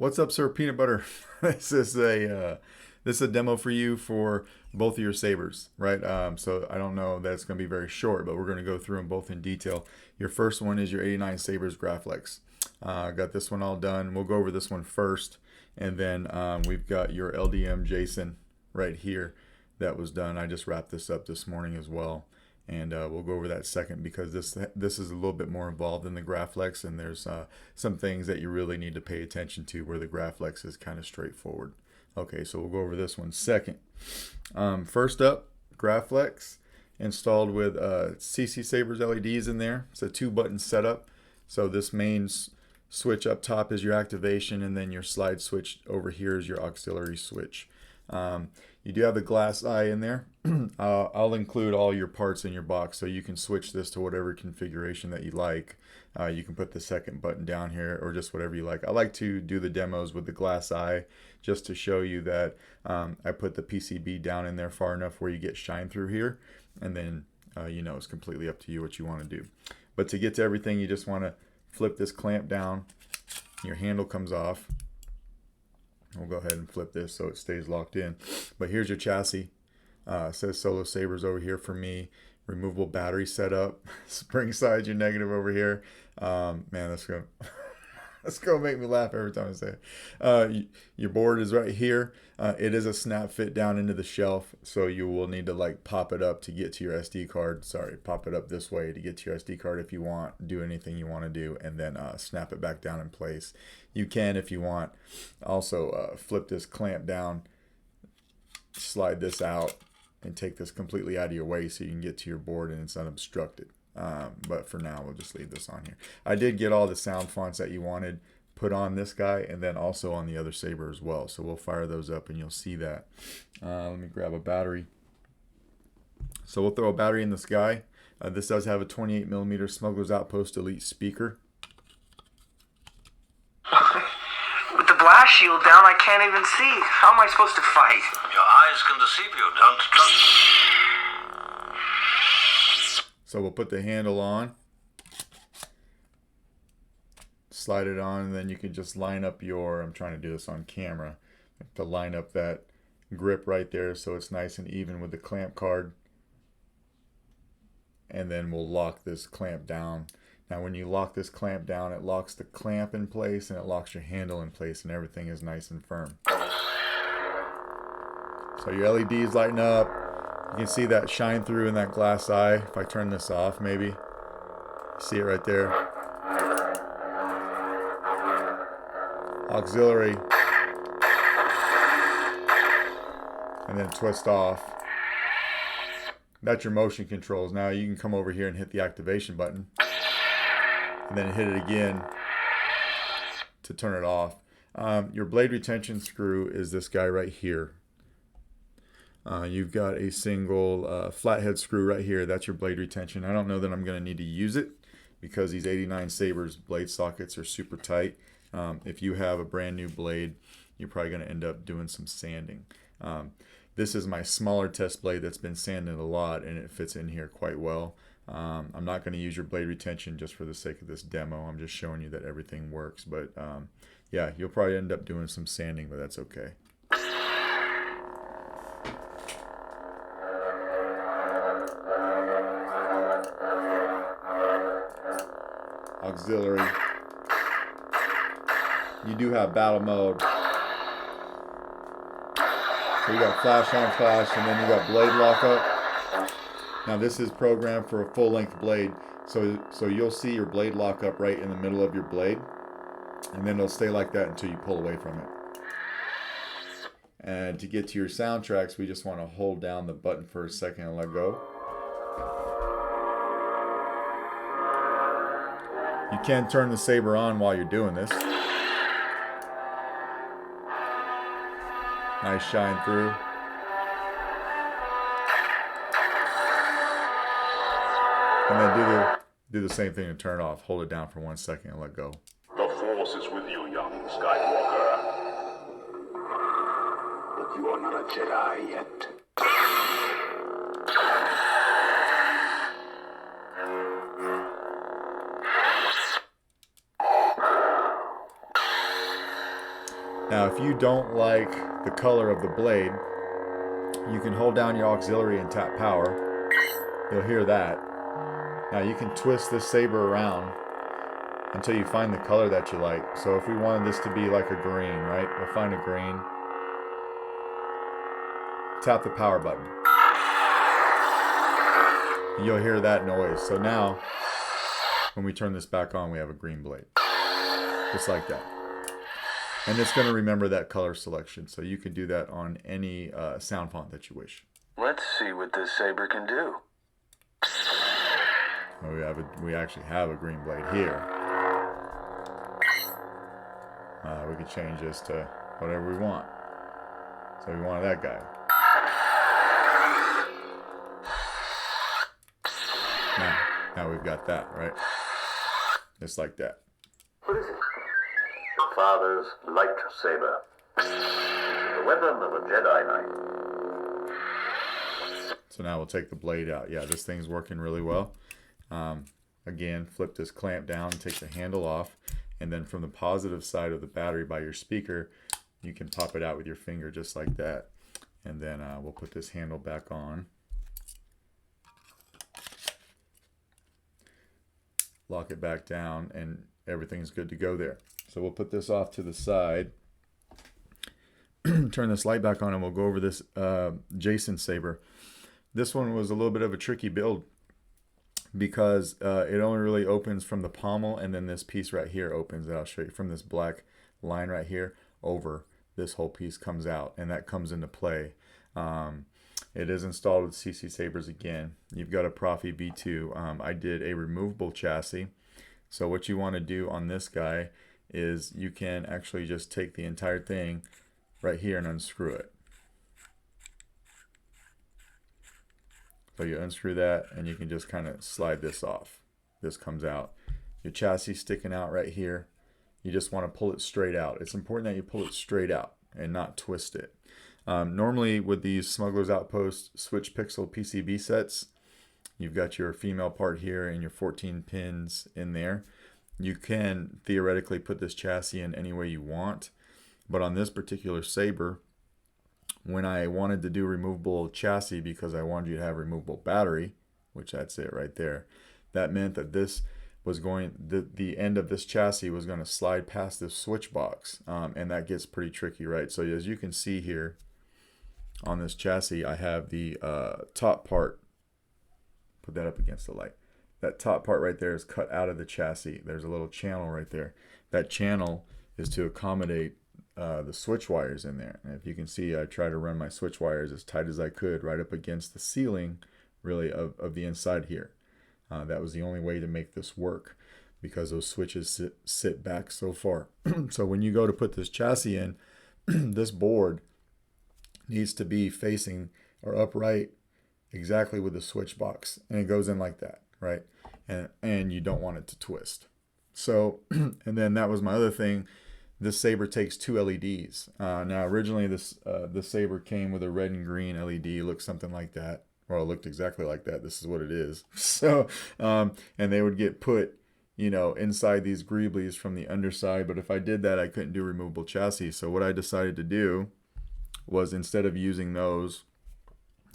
What's up, sir? Peanut butter. This is a demo for you for both of your sabers, right? So I don't know that it's going to be very short, but we're going to go through them both in detail. Your first one is your 89 Sabers Graflex. Got this one all done. We'll go over this one first, and then we've got your LDM Jacen right here that was done. I just wrapped this up this morning as well. And we'll go over that second because this is a little bit more involved in the Graflex, and there's some things that you really need to pay attention to where the Graflex is kind of straightforward. Okay, so we'll go over this one second. First up, Graflex installed with CCSabers LEDs in there. It's a 2-button setup. So this main switch up top is your activation, and then your slide switch over here is your auxiliary switch. You do have the glass eye in there. I'll include all your parts in your box so you can switch this to whatever configuration that you like. You can put the second button down here or just whatever you like. I like to do the demos with the glass eye just to show you that I put the PCB down in there far enough where you get shine through here, and then it's completely up to you what you want to do. But to get to everything, you just want to flip this clamp down. Your handle comes off. We'll go ahead and flip this so it stays locked in. But here's your chassis. It says Solo Sabers over here for me. Removable battery setup. Spring side, your negative over here. Man, that's gonna make me laugh every time I say it. Your board is right here. It is a snap fit down into the shelf, so you will need to like pop it up to get to your SD card. Sorry, pop it up this way to get to your SD card if you want. Do anything you want to do, and then snap it back down in place. You can, if you want, also flip this clamp down, slide this out, and take this completely out of your way so you can get to your board and it's unobstructed. But for now, we'll just leave this on here. I did get all the sound fonts that you wanted put on this guy and then also on the other saber as well. So we'll fire those up and you'll see that. Let me grab a battery. So we'll throw a battery in this guy. This does have a 28mm Smuggler's Outpost Elite speaker. With the blast shield down, I can't even see. How am I supposed to fight? Your eyes can deceive you. Don't trust. So we'll put the handle on, slide it on, and then you can just line up your, I'm trying to do this on camera, to line up that grip right there so it's nice and even with the clamp card. And then we'll lock this clamp down. Now when you lock this clamp down, it locks the clamp in place and it locks your handle in place and everything is nice and firm. So your LEDs lighten up. You can see that shine through in that glass eye. If I turn this off, maybe. See it right there. Auxiliary. And then twist off. That's your motion controls. Now you can come over here and hit the activation button. And then hit it again to turn it off. Your blade retention screw is this guy right here. You've got a single flathead screw right here. That's your blade retention. I don't know that I'm going to need to use it because these 89 Sabers blade sockets are super tight. If you have a brand new blade, you're probably going to end up doing some sanding. This is my smaller test blade that's been sanded a lot, and it fits in here quite well. I'm not going to use your blade retention just for the sake of this demo. I'm just showing you that everything works. But yeah, you'll probably end up doing some sanding, but that's okay. Auxiliary. You do have battle mode. So you got flash on flash, and then you got blade lockup. Now this is programmed for a full length blade, so you'll see your blade lock up right in the middle of your blade, and then it'll stay like that until you pull away from it. And to get to your soundtracks, we just want to hold down the button for a second and let go. You can turn the saber on while you're doing this. Nice shine through. And then do the same thing to turn it off. Hold it down for 1 second and let go. The Force is with you, young Skywalker. But you are not a Jedi yet. Now, if you don't like the color of the blade, you can hold down your auxiliary and tap power. You'll hear that. Now you can twist this saber around until you find the color that you like. So if we wanted this to be like a green, right? We'll find a green. Tap the power button. You'll hear that noise. So now, when we turn this back on, we have a green blade. Just like that. And it's going to remember that color selection. So you can do that on any sound font that you wish. Let's see what this saber can do. We actually have a green blade here. We can change this to whatever we want. So we wanted that guy. Now we've got that, right? Just like that. What is it? Father's lightsaber. The weapon of a Jedi Knight. So now we'll take the blade out. Yeah, this thing's working really well. Again, flip this clamp down, take the handle off, and then from the positive side of the battery by your speaker, you can pop it out with your finger just like that. And then we'll put this handle back on. Lock it back down, and everything's good to go there. So we'll put this off to the side. Turn this light back on, and we'll go over this Jacen saber. This one was a little bit of a tricky build because it only really opens from the pommel, and then this piece right here opens. And I'll show you from this black line right here over. This whole piece comes out, and that comes into play. It is installed with CCSabers again. You've got a Proffie V2. I did a removable chassis. So what you want to do on this guy is you can actually just take the entire thing right here and unscrew it. So you unscrew that, and you can just kind of slide this off. This comes out. Your chassis sticking out right here. You just want to pull it straight out. It's important that you pull it straight out and not twist it. Normally with these Smuggler's Outpost switch pixel PCB sets, you've got your female part here and your 14 pins in there. You can theoretically put this chassis in any way you want, but on this particular saber, when I wanted to do removable chassis because I wanted you to have removable battery, which that's it right there, that meant that this was going, the end of this chassis was going to slide past this switch box, and that gets pretty tricky, right? So as you can see here on this chassis, I have the top part, put that up against the light. That top part right there is cut out of the chassis. There's a little channel right there. That channel is to accommodate the switch wires in there. And if you can see, I try to run my switch wires as tight as I could right up against the ceiling, really, of the inside here. That was the only way to make this work because those switches sit back so far. So when you go to put this chassis in, this board needs to be facing or upright exactly with the switch box, and it goes in like that, right? And you don't want it to twist. So, and then that was my other thing. This saber takes 2 LEDs. Now originally this saber came with a red and green LED. It looked something like that. Well, it looked exactly like that. This is what it is. So, and they would get put, you know, inside these greeblies from the underside. But if I did that, I couldn't do removable chassis. So what I decided to do was, instead of using those,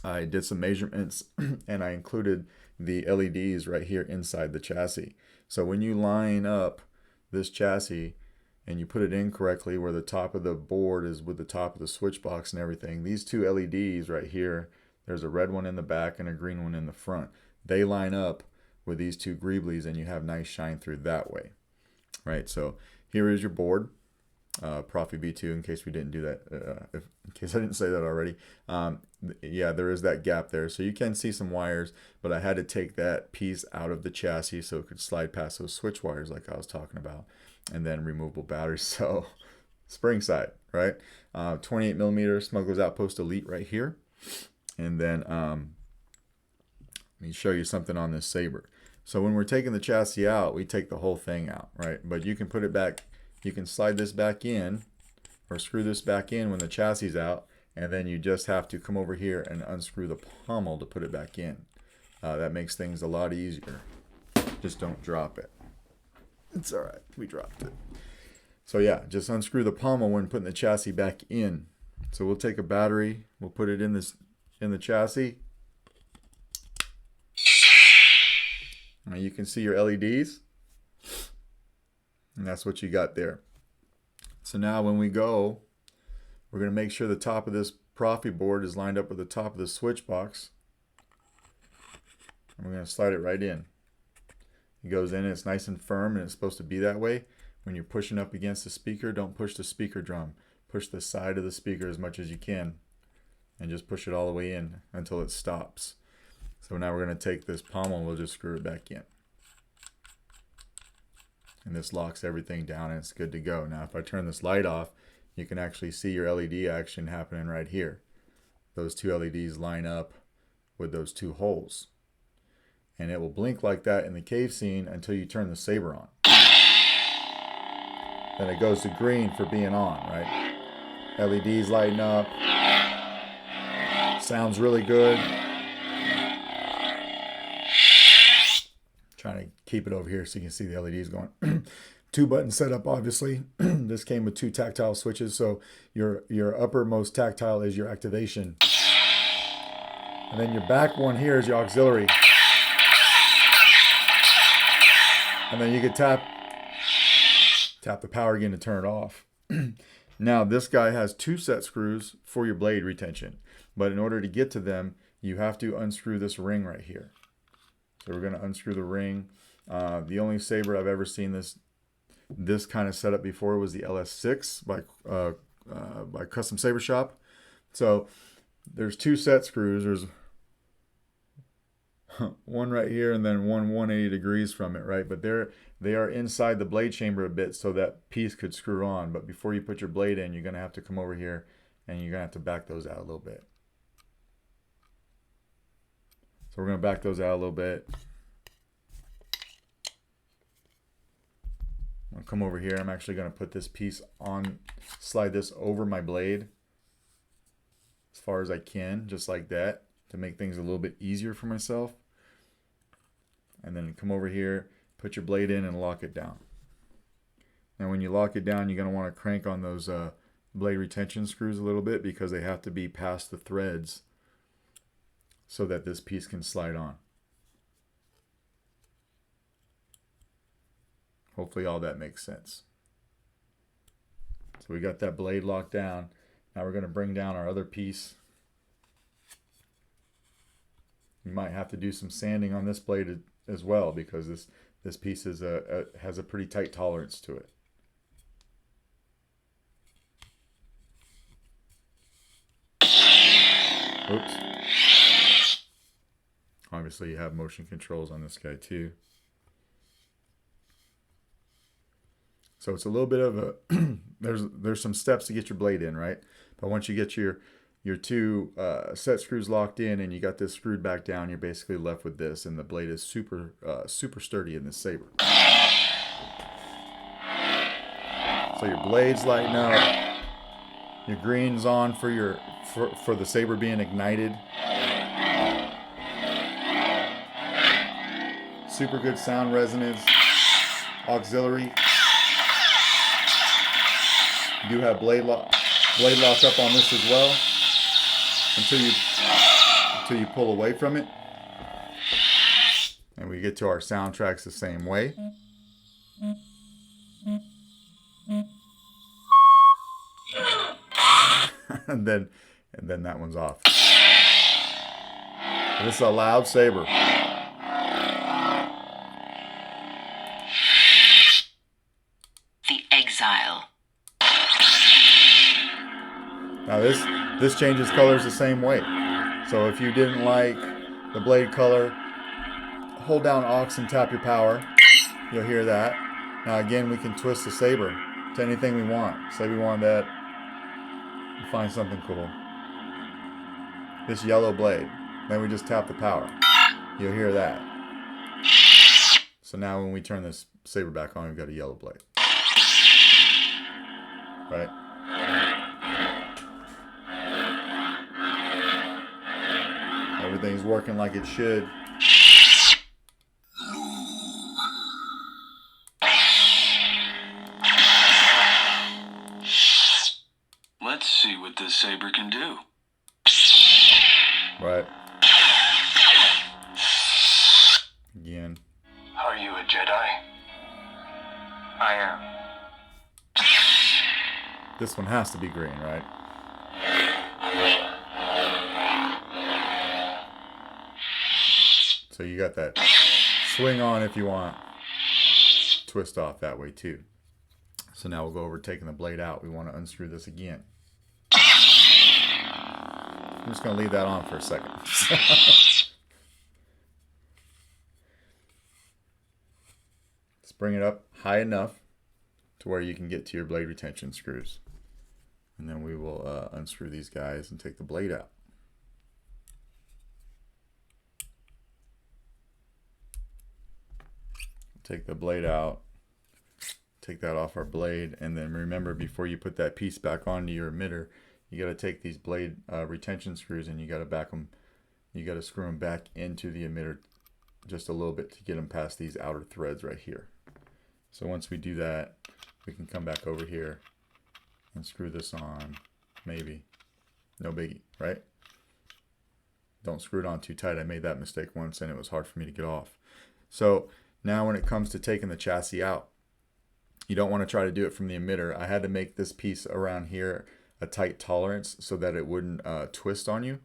I did some measurements and I included the LEDs right here inside the chassis. So when you line up this chassis and you put it in correctly where the top of the board is with the top of the switch box and everything, these 2 LEDs right here, there's a red one in the back and a green one in the front. They line up with these 2 greeblies, and you have nice shine through that way, right? So here is your board, Proffie V2, in case we didn't do that, in case I didn't say that already. Yeah, there is that gap there, so you can see some wires, but I had to take that piece out of the chassis so it could slide past those switch wires like I was talking about, and then removable batteries. So spring side, right? 28 millimeter Smuggler's Outpost Elite right here. And then let me show you something on this saber. So when we're taking the chassis out, we take the whole thing out, right? But you can put it back, you can slide this back in or screw this back in when the chassis is out, and then you just have to come over here and unscrew the pommel to put it back in. That makes things a lot easier. Just don't drop it. It's all right, we dropped it. So yeah, just unscrew the pommel when putting the chassis back in. So we'll take a battery, we'll put it in the chassis. Now you can see your LEDs, and that's what you got there. So now when we go, we're going to make sure the top of this Proffie board is lined up with the top of the switch box. And we're going to slide it right in. It goes in, and it's nice and firm, and it's supposed to be that way. When you're pushing up against the speaker, don't push the speaker drum. Push the side of the speaker as much as you can, and just push it all the way in until it stops. So now we're going to take this pommel and we'll just screw it back in. And this locks everything down and it's good to go. Now if I turn this light off, you can actually see your LED action happening right here. Those two LEDs line up with those two holes. And it will blink like that in the cave scene until you turn the saber on. Then it goes to green for being on, right? LEDs lighting up. Sounds really good. Trying to keep it over here so you can see the LEDs going. 2-button setup, obviously. This came with 2 tactile switches, so your uppermost tactile is your activation. And then your back one here is your auxiliary. And then you can tap the power again to turn it off. Now this guy has 2 set screws for your blade retention. But in order to get to them, you have to unscrew this ring right here. So we're going to unscrew the ring. The only saber I've ever seen this kind of setup before was the LS6 by Custom Saber Shop. So there's 2 set screws. There's one right here and then one 180 degrees from it, right? But they are inside the blade chamber a bit, so that piece could screw on. But before you put your blade in, you're going to have to come over here and you're going to have to back those out a little bit. So we're going to back those out a little bit. I'll come over here. I'm actually going to put this piece on, slide this over my blade as far as I can, just like that, to make things a little bit easier for myself. And then come over here, put your blade in and lock it down. Now when you lock it down, you're going to want to crank on those blade retention screws a little bit, because they have to be past the threads so that this piece can slide on. Hopefully all that makes sense. So we got that blade locked down. Now we're going to bring down our other piece. You might have to do some sanding on this blade as well, because this piece is has a pretty tight tolerance to it. Oops. Obviously you have motion controls on this guy too. So it's a little bit of a there's some steps to get your blade in, right? But once you get your 2 set screws locked in and you got this screwed back down, you're basically left with this, and the blade is super sturdy in this saber. So your blade's lighting up, your green's on for the saber being ignited. Super good sound resonance, auxiliary. You do have blade lock up on this as well, until you pull away from it. And we get to our soundtracks the same way. and then that one's off. And this is a loud saber. The Exile. Now this changes colors the same way. So if you didn't like the blade color, hold down aux and tap your power. You'll hear that. Now again, we can twist the saber to anything we want. Say we want that. We'll find something cool. This yellow blade. Then we just tap the power. You'll hear that. So now when we turn this saber back on, we've got a yellow blade. Right? Everything's working like it should. what this saber can do. Right. Again. Are you a Jedi? I am. This one has to be green, right? So you got that swing on if you want. Twist off that way too. So now we'll go over taking the blade out. We want to unscrew this again. I'm just going to leave that on for a second. Let's bring it up high enough to where you can get to your blade retention screws. And then we will unscrew these guys and take the blade out. Take the blade out, take that off our blade, and then remember, before you put that piece back onto your emitter, you got to take these blade retention screws and you got to screw them back into the emitter just a little bit to get them past these outer threads right here. So once we do that, we can come back over here and screw this on. Maybe, no biggie, right? Don't screw it on too tight. I made that mistake once and it was hard for me to get off. So now when it comes to taking the chassis out, you don't want to try to do it from the emitter. I had to make this piece around here a tight tolerance so that it wouldn't twist on you.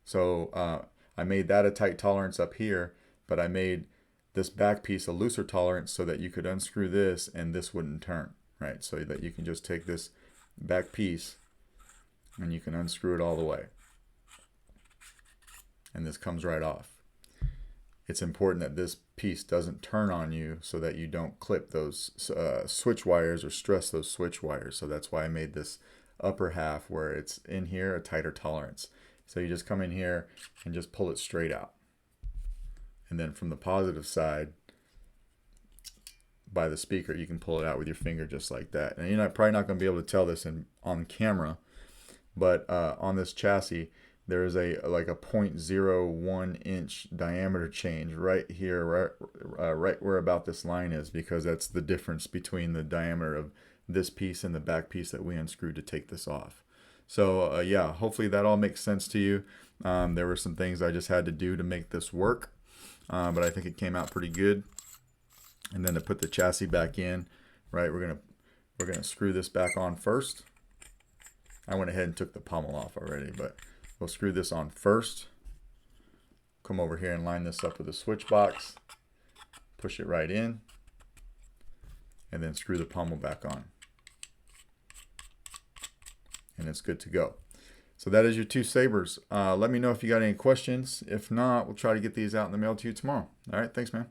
So I made that a tight tolerance up here, but I made this back piece a looser tolerance so that you could unscrew this and this wouldn't turn, right? So that you can just take this back piece and you can unscrew it all the way. And this comes right off. It's important that this piece doesn't turn on you so that you don't clip those switch wires or stress those switch wires. So that's why I made this upper half where it's in here a tighter tolerance. So you just come in here and just pull it straight out. And then from the positive side, by the speaker, you can pull it out with your finger just like that. And you're probably not going to be able to tell this on camera, but on this chassis, there is like a 0.01 inch diameter change right here, right where about this line is, because that's the difference between the diameter of this piece and the back piece that we unscrewed to take this off. So yeah, hopefully that all makes sense to you. There were some things I just had to do to make this work, but I think it came out pretty good. And then to put the chassis back in, right, we're gonna screw this back on first. I went ahead and took the pommel off already, but we'll screw this on first. Come over here and line this up with a switch box. Push it right in. And then screw the pommel back on. And it's good to go. So that is your two sabers. Let me know if you got any questions. If not, we'll try to get these out in the mail to you tomorrow. All right, thanks, man.